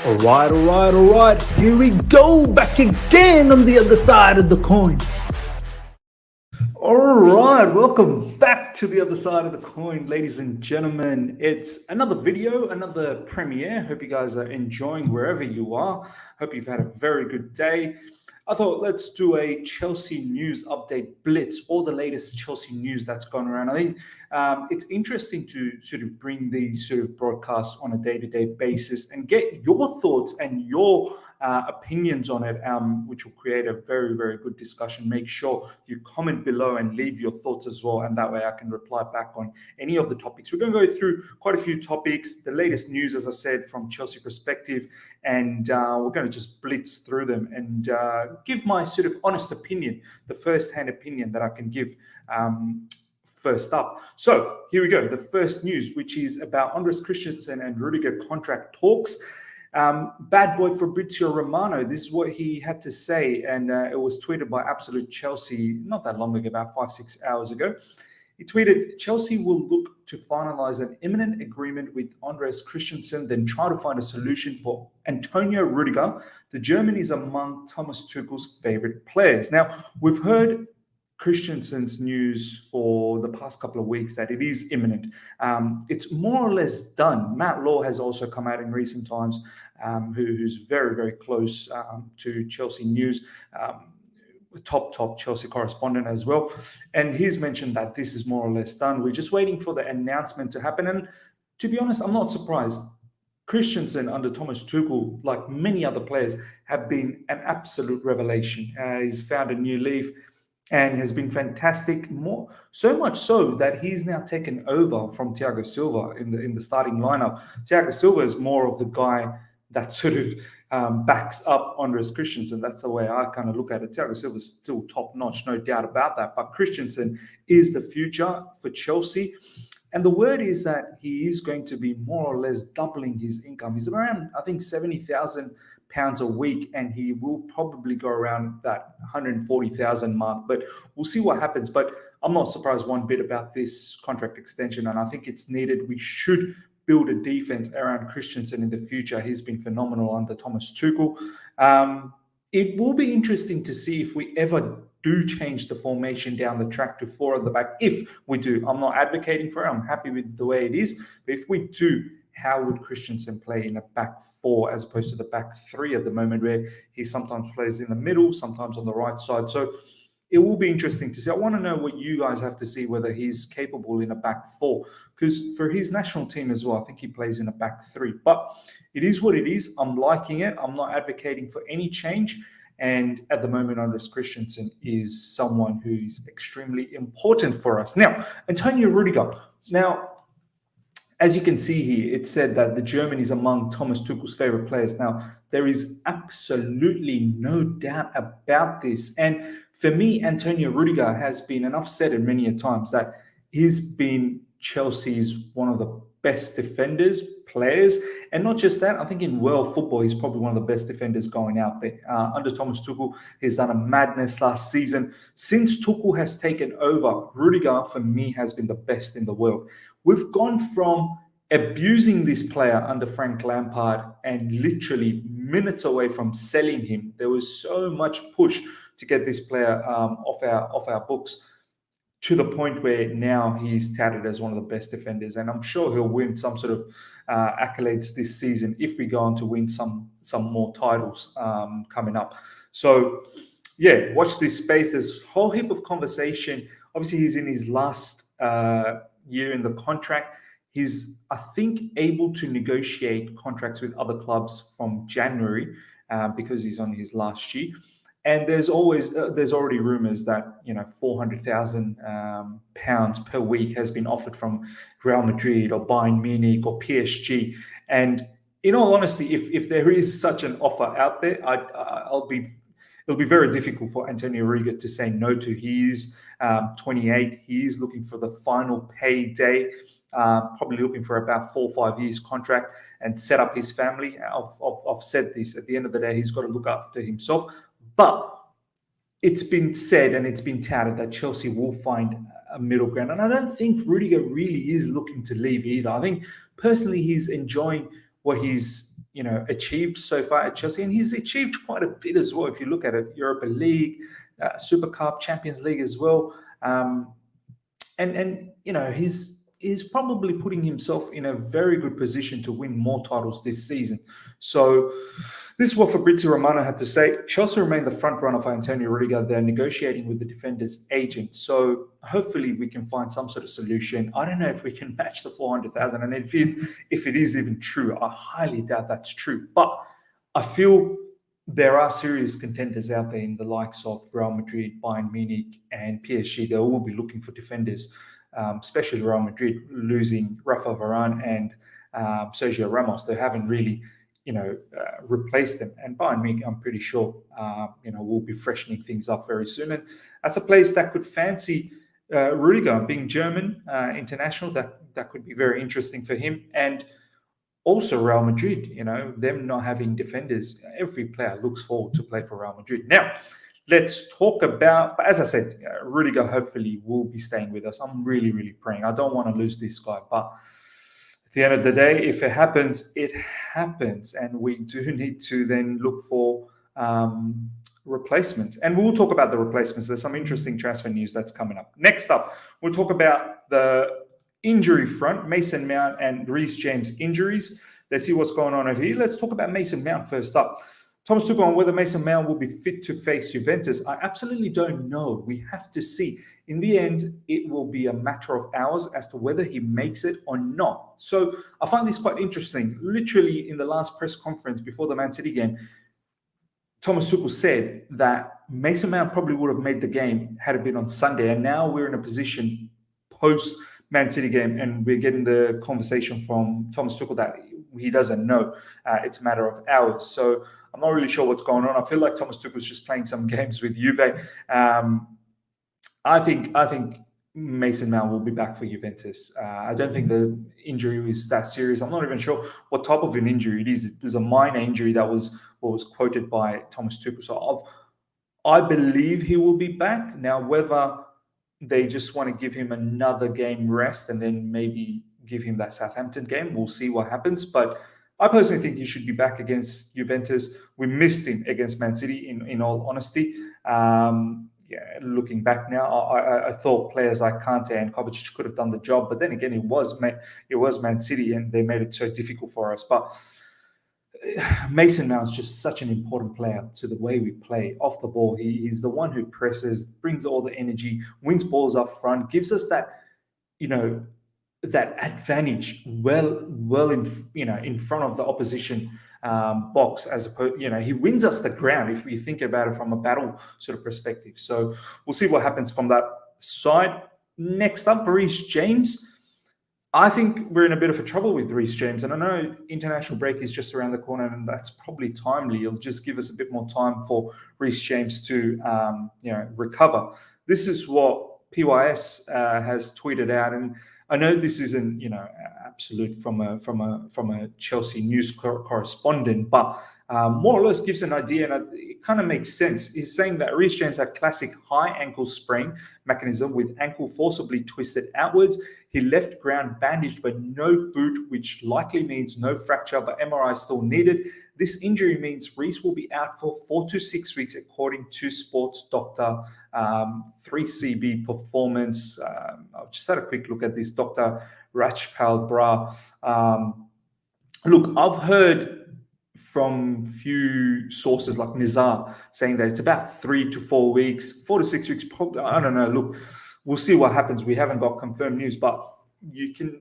All right. Here we go, back again on the other side of the coin. All right, welcome back to the other side of the coin, ladies and gentlemen. It's another video, another premiere. Hope you guys are enjoying wherever you are. Hope you've had a very good day. I thought let's do a Chelsea news update blitz, all the latest Chelsea news that's gone around. I think it's interesting to sort of bring these sort of broadcasts on a day-to-day basis and get your thoughts and your opinions on it, which will create a very, very good discussion. Make sure you comment below and leave your thoughts as well, and that way I can reply back on any of the topics. We're going to go through quite a few topics, the latest news, as I said, from Chelsea perspective, and we're going to just blitz through them and give my sort of honest opinion, the first-hand opinion that I can give first up. So here we go. The first news, which is about Andreas Christensen and Rudiger contract talks. Bad boy Fabrizio Romano, this is what he had to say, and it was tweeted by Absolute Chelsea not that long ago, about 5-6 hours ago. He tweeted, Chelsea will look to finalise an imminent agreement with Andreas Christensen, then try to find a solution for Antonio Rudiger. The German is among Thomas Tuchel's favourite players. Now, we've heard Christensen's news for the past couple of weeks that it is imminent. It's more or less done. Matt Law has also come out in recent times, who's very, very close to Chelsea news, top Chelsea correspondent as well. And he's mentioned that this is more or less done. We're just waiting for the announcement to happen. And to be honest, I'm not surprised. Christensen under Thomas Tuchel, like many other players, have been an absolute revelation. He's found a new leaf and has been fantastic, more so much so that he's now taken over from Thiago Silva in the starting lineup. Thiago Silva is more of the guy that sort of backs up Andreas Christensen. That's the way I kind of look at it. Thiago Silva is still top notch, no doubt about that. But Christensen is the future for Chelsea. And the word is that he is going to be more or less doubling his income. He's around, I think, £70,000 a week, and he will probably go around that 140,000 mark. But we'll see what happens. But I'm not surprised one bit about this contract extension, and I think it's needed. We should build a defense around Christensen in the future. He's been phenomenal under Thomas Tuchel. It will be interesting to see if we ever do change the formation down the track to 4 at the back. If we do, I'm not advocating for it. I'm happy with the way it is. But if we do, how would Christensen play in a back 4 as opposed to the back 3 at the moment, where he sometimes plays in the middle, sometimes on the right side? So it will be interesting to see. I want to know what you guys have to see, whether he's capable in a back 4, because for his national team as well, I think he plays in a back 3. But it is what it is. I'm liking it. I'm not advocating for any change. And at the moment, Andreas Christensen is someone who's extremely important for us. Now, Antonio Rudiger. Now, as you can see here, it said that the German is among Thomas Tuchel's favorite players. Now, there is absolutely no doubt about this. And for me, Antonio Rudiger has been, and I've said it many a times, that he's been Chelsea's one of the best defenders, players. And not just that, I think in world football, he's probably one of the best defenders going out there. Under Thomas Tuchel, he's done a madness last season. Since Tuchel has taken over, Rudiger, for me, has been the best in the world. We've gone from abusing this player under Frank Lampard and literally minutes away from selling him. There was so much push to get this player off our books, to the point where now he's touted as one of the best defenders. And I'm sure he'll win some sort of accolades this season if we go on to win some more titles coming up. So, yeah, watch this space. There's a whole heap of conversation. Obviously, he's in his last year in the contract. He's, I think, able to negotiate contracts with other clubs from January because he's on his last year. And there's already rumours that £400,000 per week has been offered from Real Madrid or Bayern Munich or PSG. And in all honesty, if there is such an offer out there, it'll be very difficult for Antonio Rudiger to say no to. He's 28. He's looking for the final payday. Probably looking for about 4 or 5 years contract and set up his family. I've said this. At the end of the day, he's got to look after himself. But it's been said and it's been touted that Chelsea will find a middle ground. And I don't think Rudiger really is looking to leave either. I think personally he's enjoying what he's achieved so far at Chelsea, and he's achieved quite a bit as well. If you look at it, Europa League, Super Cup, Champions League as well, and he's probably putting himself in a very good position to win more titles this season. So this is what Fabrizio Romano had to say. Chelsea remain the front runner for Antonio Rudiger. They're negotiating with the defender's agent. So hopefully we can find some sort of solution. I don't know if we can match the 400,000. And if it is even true, I highly doubt that's true. But I feel there are serious contenders out there in the likes of Real Madrid, Bayern Munich, and PSG. They will be looking for defenders, especially Real Madrid losing Rafa Varane and Sergio Ramos. They haven't really replace them. And Bayern Munich, I'm pretty sure, will be freshening things up very soon. And as a place that could fancy Rudiger, being German international, that could be very interesting for him. And also Real Madrid, them not having defenders. Every player looks forward to play for Real Madrid. Now, let's talk about, but as I said, Rudiger hopefully will be staying with us. I'm really, really praying. I don't want to lose this guy, but at the end of the day, if it happens, it happens. And we do need to then look for replacements. And we'll talk about the replacements. There's some interesting transfer news that's coming up. Next up, we'll talk about the injury front, Mason Mount and Reece James injuries. Let's see what's going on over here. Let's talk about Mason Mount first up. Thomas Tuchel on whether Mason Mount will be fit to face Juventus. I absolutely don't know. We have to see. In the end, it will be a matter of hours as to whether he makes it or not. So I find this quite interesting. Literally in the last press conference before the Man City game, Thomas Tuchel said that Mason Mount probably would have made the game had it been on Sunday. And now we're in a position post Man City game, and we're getting the conversation from Thomas Tuchel that he doesn't know. It's a matter of hours. So I'm not really sure what's going on. I feel like Thomas Tuchel's just playing some games with Juve. I think Mason Mount will be back for Juventus. I don't think the injury is that serious. I'm not even sure what type of an injury it is. It was a minor injury that was what was quoted by Thomas Tuchel. So I believe he will be back. Now, whether they just want to give him another game rest and then maybe give him that Southampton game, we'll see what happens. But I personally think he should be back against Juventus. We missed him against Man City, in all honesty. Looking back now, I thought players like Kante and Kovacic could have done the job. But then again, it was Man City, and they made it so difficult for us. But Mason Mount is just such an important player to the way we play off the ball. He's the one who presses, brings all the energy, wins balls up front, gives us that, that advantage well in front of the opposition box, as opposed, he wins us the ground if we think about it from a battle sort of perspective. So we'll see what happens from that side. Next up, Reece James. I think we're in a bit of a trouble with Reece James, and I know international break is just around the corner, and that's probably timely. It'll just give us a bit more time for Reece James to recover. This is what PYS has tweeted out, and I know this isn't absolute from a Chelsea news correspondent, but more or less gives an idea, and it kind of makes sense. He's saying that Reece James had classic high ankle sprain mechanism with ankle forcibly twisted outwards. He left ground bandaged but no boot, which likely means no fracture, but MRI still needed. This injury means Reece will be out for 4 to 6 weeks, according to Sports Doctor 3CB Performance. I've just had a quick look at this, Dr. Rachpal Bra. Look, I've heard from few sources like Nizar saying that it's about 3 to 4 weeks, 4 to 6 weeks. Probably, I don't know. Look, we'll see what happens. We haven't got confirmed news, but you can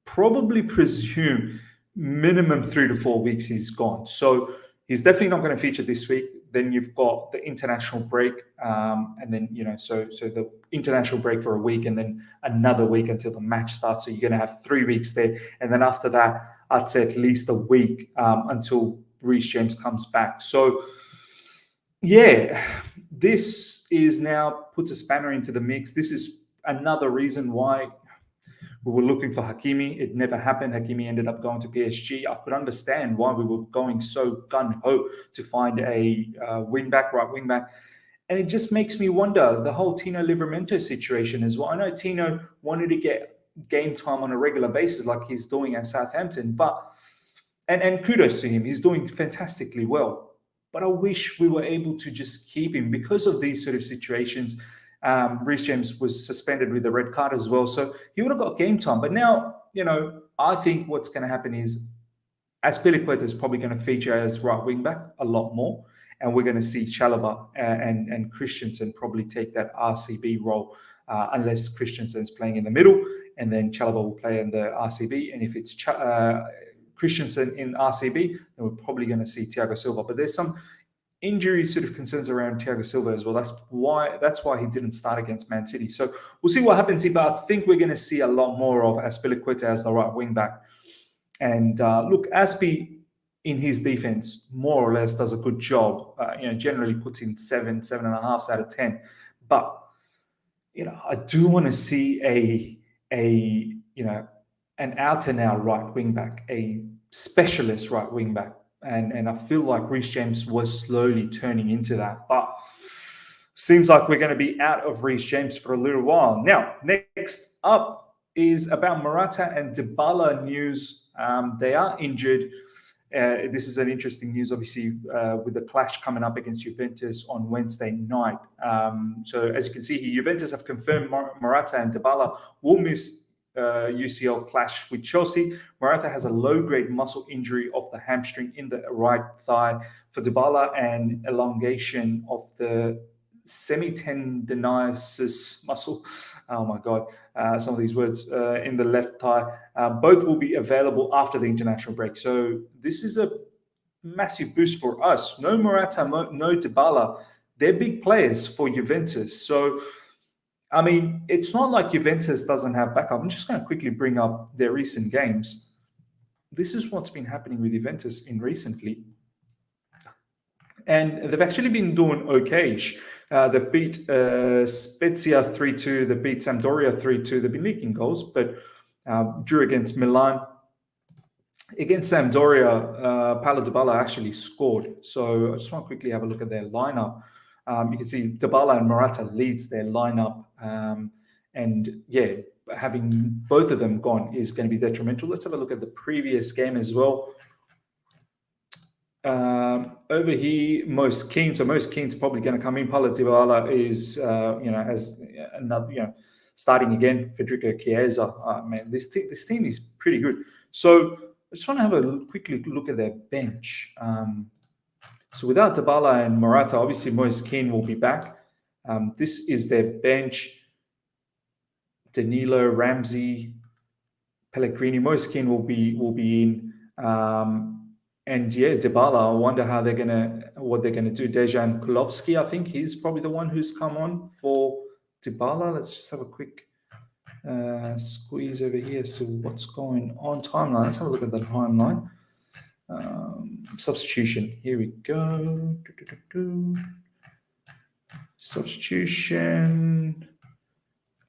probably presume minimum 3 to 4 weeks he's gone. So he's definitely not going to feature this week. Then you've got the international break, and then so the international break for a week, and then another week until the match starts. So you're going to have 3 weeks there, and then after that, I'd say at least a week until Reece James comes back. So yeah, this is now puts a spanner into the mix. This is another reason why we were looking for Hakimi. It never happened. Hakimi ended up going to PSG. I could understand why we were going so gung-ho to find a right wing back. And it just makes me wonder, the whole Tino Livramento situation as well. I know Tino wanted to get game time on a regular basis like he's doing at Southampton, but And kudos to him. He's doing fantastically well. But I wish we were able to just keep him because of these sort of situations. Reece James was suspended with a red card as well, so he would have got game time. But now, I think what's going to happen is Azpilicueta is probably going to feature as right wing back a lot more, and we're going to see Chalobah and Christensen probably take that RCB role, unless Christensen's playing in the middle, and then Chalobah will play in the RCB. And if it's Christensen in RCB, then we're probably going to see Thiago Silva. But there's some injury sort of concerns around Thiago Silva as well. That's why he didn't start against Man City. So we'll see what happens here. But I think we're going to see a lot more of Azpilicueta as the right wing back. And look, Aspi in his defense more or less does a good job. Generally puts in 7.5 out of 10. But I do want to see an out and out right wing back, a specialist right wing back. And I feel like Reece James was slowly turning into that. But seems like we're going to be out of Reece James for a little while. Now, next up is about Morata and Dybala news. They are injured. This is an interesting news, obviously, with the clash coming up against Juventus on Wednesday night. So as you can see here, Juventus have confirmed Morata and Dybala will miss UCL clash with Chelsea. Morata has a low-grade muscle injury of the hamstring in the right thigh. For Dybala, an elongation of the semitendinosus muscle. Oh my God, some of these words in the left thigh. Both will be available after the international break. So this is a massive boost for us. No Morata, no Dybala. They're big players for Juventus. So, I mean, it's not like Juventus doesn't have backup. I'm just going to quickly bring up their recent games. This is what's been happening with Juventus recently. And they've actually been doing okay-ish. They've beat Spezia 3-2. They've beat Sampdoria 3-2. They've been leaking goals, but drew against Milan. Against Sampdoria, Paulo Dybala actually scored. So I just want to quickly have a look at their lineup. You can see Dybala and Morata leads their lineup. And yeah, having both of them gone is going to be detrimental. Let's have a look at the previous game as well. Over here, Most Keane. So Most Keane's probably going to come in. Paulo Dybala is, as another, starting again. Federico Chiesa. Man, this team is pretty good. So I just want to have a quick look at their bench. So without Dybala and Morata, obviously Moise Kean will be back. This is their bench. Danilo, Ramsey, Pellegrini. Moise Kean will be in. And yeah, Dybala. I wonder what they're gonna do. Dejan Kulovski, I think he's probably the one who's come on for Dybala. Let's just have a quick squeeze over here as to what's going on. Timeline. Let's have a look at the timeline. Substitution. Here we go. Substitution.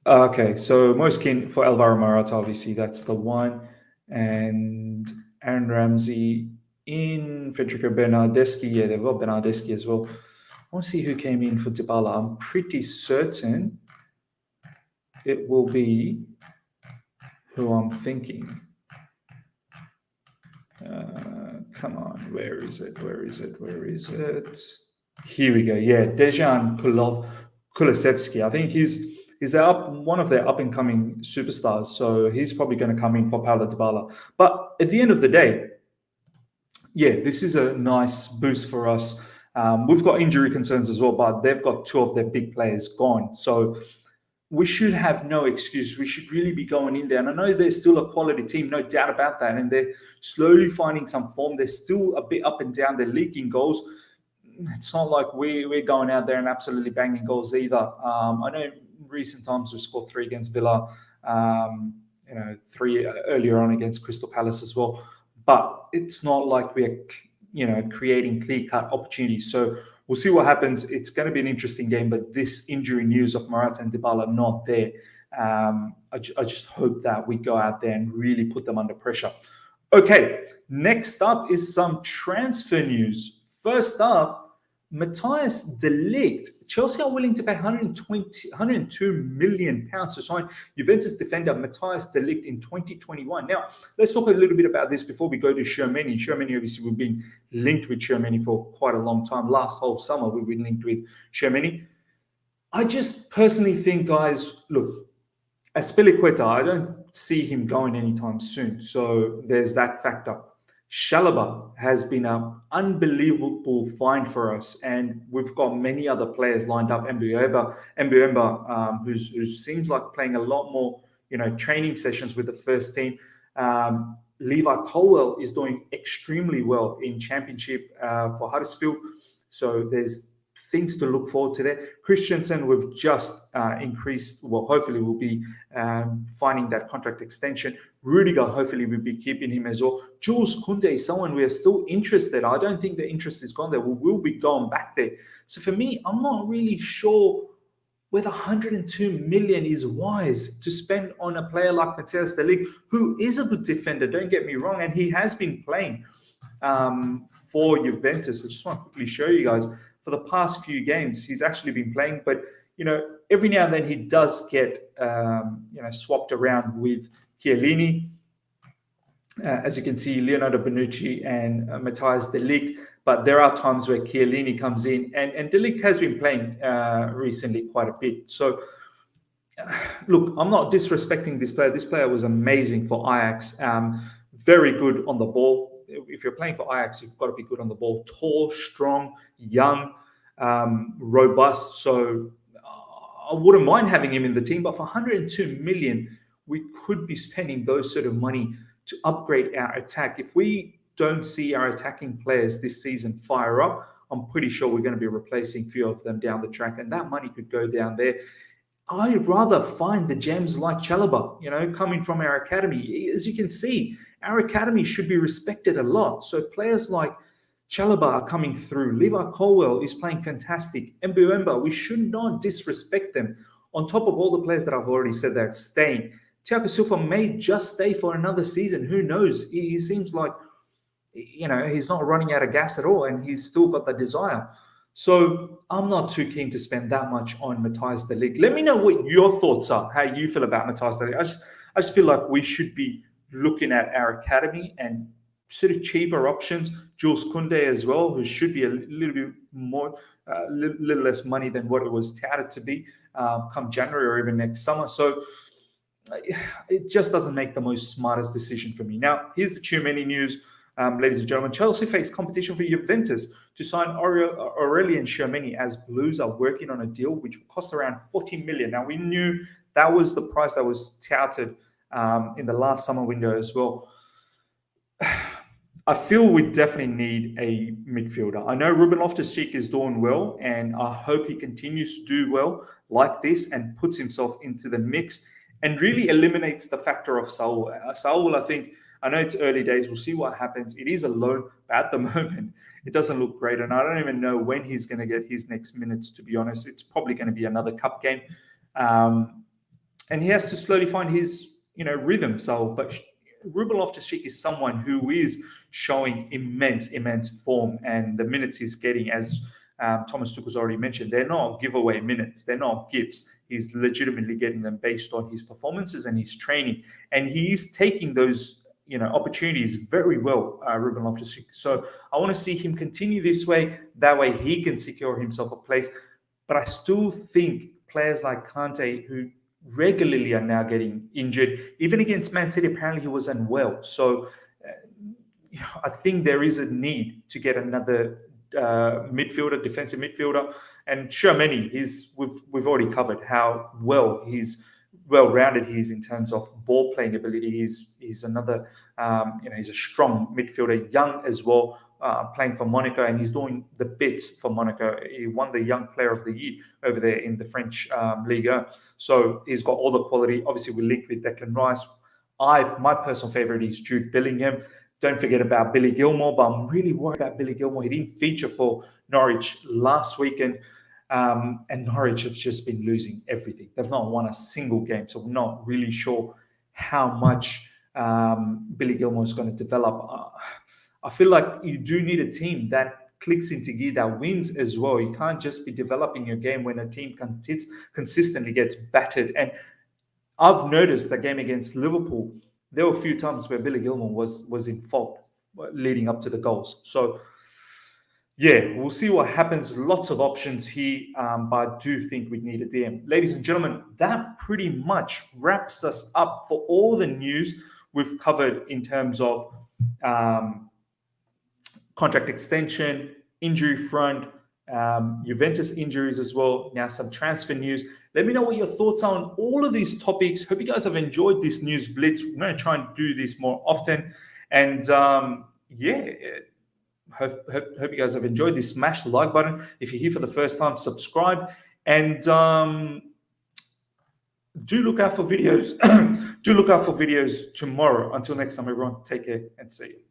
Okay, so Moise Kean for Alvaro Morata, obviously that's the one, and Aaron Ramsey in. Federico Bernardeschi. Yeah, they've got Bernardeschi as well. I want to see who came in for Dybala. I'm pretty certain it will be who I'm thinking. Come on, where is it? Here we go. Yeah, Dejan Kulusevski. I think he's one of their up-and-coming superstars, so he's probably going to come in for Paulo Dybala. But at the end of the day, yeah, this is a nice boost for us. We've got injury concerns as well, but they've got two of their big players gone. So we should have no excuse. We should really be going in there. And I know they're still a quality team, no doubt about that. And they're slowly finding some form. They're still a bit up and down. They're leaking goals. It's not like we're going out there and absolutely banging goals either. I know in recent times we've scored 3 against Villa, 3 earlier on against Crystal Palace as well. But it's not like we're, creating clear-cut opportunities. So we'll see what happens. It's going to be an interesting game, but this injury news of Morata and Dybala not there. I just hope that we go out there and really put them under pressure. Okay, next up is some transfer news. First up, Matthijs de Ligt. Chelsea are willing to pay 102 million pounds to sign Juventus defender Matthijs de Ligt in 2021. Now, let's talk a little bit about this before we go to Tchouaméni. Tchouaméni, obviously, we've been linked with Tchouaméni for quite a long time. Last whole summer, we've been linked with Tchouaméni. I just personally think, guys, look, Azpilicueta, I don't see him going anytime soon. So there's that factor. Chalobah has been an unbelievable find for us, and we've got many other players lined up. Mbuyamba, who seems like playing a lot more, training sessions with the first team. Levi Colwill is doing extremely well in Championship for Huddersfield. So there's things to look forward to there. Christensen, we've just increased, well, hopefully we'll be finding that contract extension. Rudiger, hopefully we'll be keeping him as well. Jules Koundé is someone we are still interested. I don't think the interest is gone there. We will be going back there. So for me, I'm not really sure whether 102 million is wise to spend on a player like Matthijs de Ligt, who is a good defender, don't get me wrong, and he has been playing for Juventus. I just want to quickly show you guys. For the past few games, he's actually been playing, but every now and then he does get swapped around with Chiellini. As you can see, Leonardo Bonucci and Matthijs de Ligt, but there are times where Chiellini comes in, and de Ligt has been playing recently quite a bit. So, look, I'm not disrespecting this player. This player was amazing for Ajax, very good on the ball. If you're playing for Ajax, you've got to be good on the ball. Tall, strong, young, robust. So I wouldn't mind having him in the team. But for 102 million, we could be spending those sort of money to upgrade our attack. If we don't see our attacking players this season fire up, I'm pretty sure we're going to be replacing a few of them down the track. And that money could go down there. I'd rather find the gems like Chalobah, coming from our academy. As you can see, our academy should be respected a lot. So players like Chalobah are coming through. Levi Colwill is playing fantastic. Mbuyamba, we should not disrespect them. On top of all the players that I've already said that are staying, Thiago Silva may just stay for another season. Who knows? He seems like, he's not running out of gas at all, and he's still got the desire. So I'm not too keen to spend that much on Matthijs de Ligt. Let me know what your thoughts are, how you feel about Matthijs de Ligt. I just feel like we should be looking at our academy and sort of cheaper options. Jules Koundé as well, who should be a little bit more, little less money than what it was touted to be come January or even next summer. So it just doesn't make the most smartest decision for me. Now, here's the Tchouaméni news. Ladies and gentlemen, Chelsea face competition for Juventus to sign Aurelien Tchouaméni, as Blues are working on a deal which will cost around 40 million. Now, we knew that was the price that was touted in the last summer window as well. I feel we definitely need a midfielder. I know Ruben Loftus-Cheek is doing well, and I hope he continues to do well like this and puts himself into the mix and really eliminates the factor of Saul. Saul, I know it's early days. We'll see what happens. It is a loan, but at the moment, it doesn't look great. And I don't even know when he's going to get his next minutes, to be honest. It's probably going to be another cup game. And he has to slowly find his, rhythm. But Ruben Loftus-Cheek is someone who is showing immense form. And the minutes he's getting, as Thomas Tuchel's already mentioned, they're not giveaway minutes. They're not gifts. He's legitimately getting them based on his performances and his training. And he's taking those opportunities very well, Ruben Loftus-Cheek. So I want to see him continue this way. That way he can secure himself a place. But I still think players like Kante, who regularly are now getting injured, even against Man City, apparently he was unwell. So I think there is a need to get another defensive midfielder. And Tchouaméni, we've already covered how well-rounded he is in terms of ball playing ability. He's another, he's a strong midfielder, young as well, playing for Monaco, and he's doing the bits for Monaco. He won the Young Player of the Year over there in the French Liga. So he's got all the quality. Obviously, we linked with Declan Rice. My personal favorite is Jude Bellingham. Don't forget about Billy Gilmore, but I'm really worried about Billy Gilmore. He didn't feature for Norwich last weekend. And Norwich have just been losing everything. They've not won a single game, so we're not really sure how much Billy Gilmore is going to develop. I feel like you do need a team that clicks into gear, that wins as well. You can't just be developing your game when a team consistently gets battered. And I've noticed the game against Liverpool, there were a few times where Billy Gilmore was in fault leading up to the goals. So yeah, we'll see what happens. Lots of options here, but I do think we need a DM. Ladies and gentlemen, that pretty much wraps us up for all the news we've covered in terms of contract extension, injury front, Juventus injuries as well. Now some transfer news. Let me know what your thoughts are on all of these topics. Hope you guys have enjoyed this news blitz. We're going to try and do this more often. And yeah, hope you guys have enjoyed this. Smash the like button. If you're here for the first time, subscribe. And do look out for videos. Do look out for videos tomorrow. Until next time, everyone, take care and see you.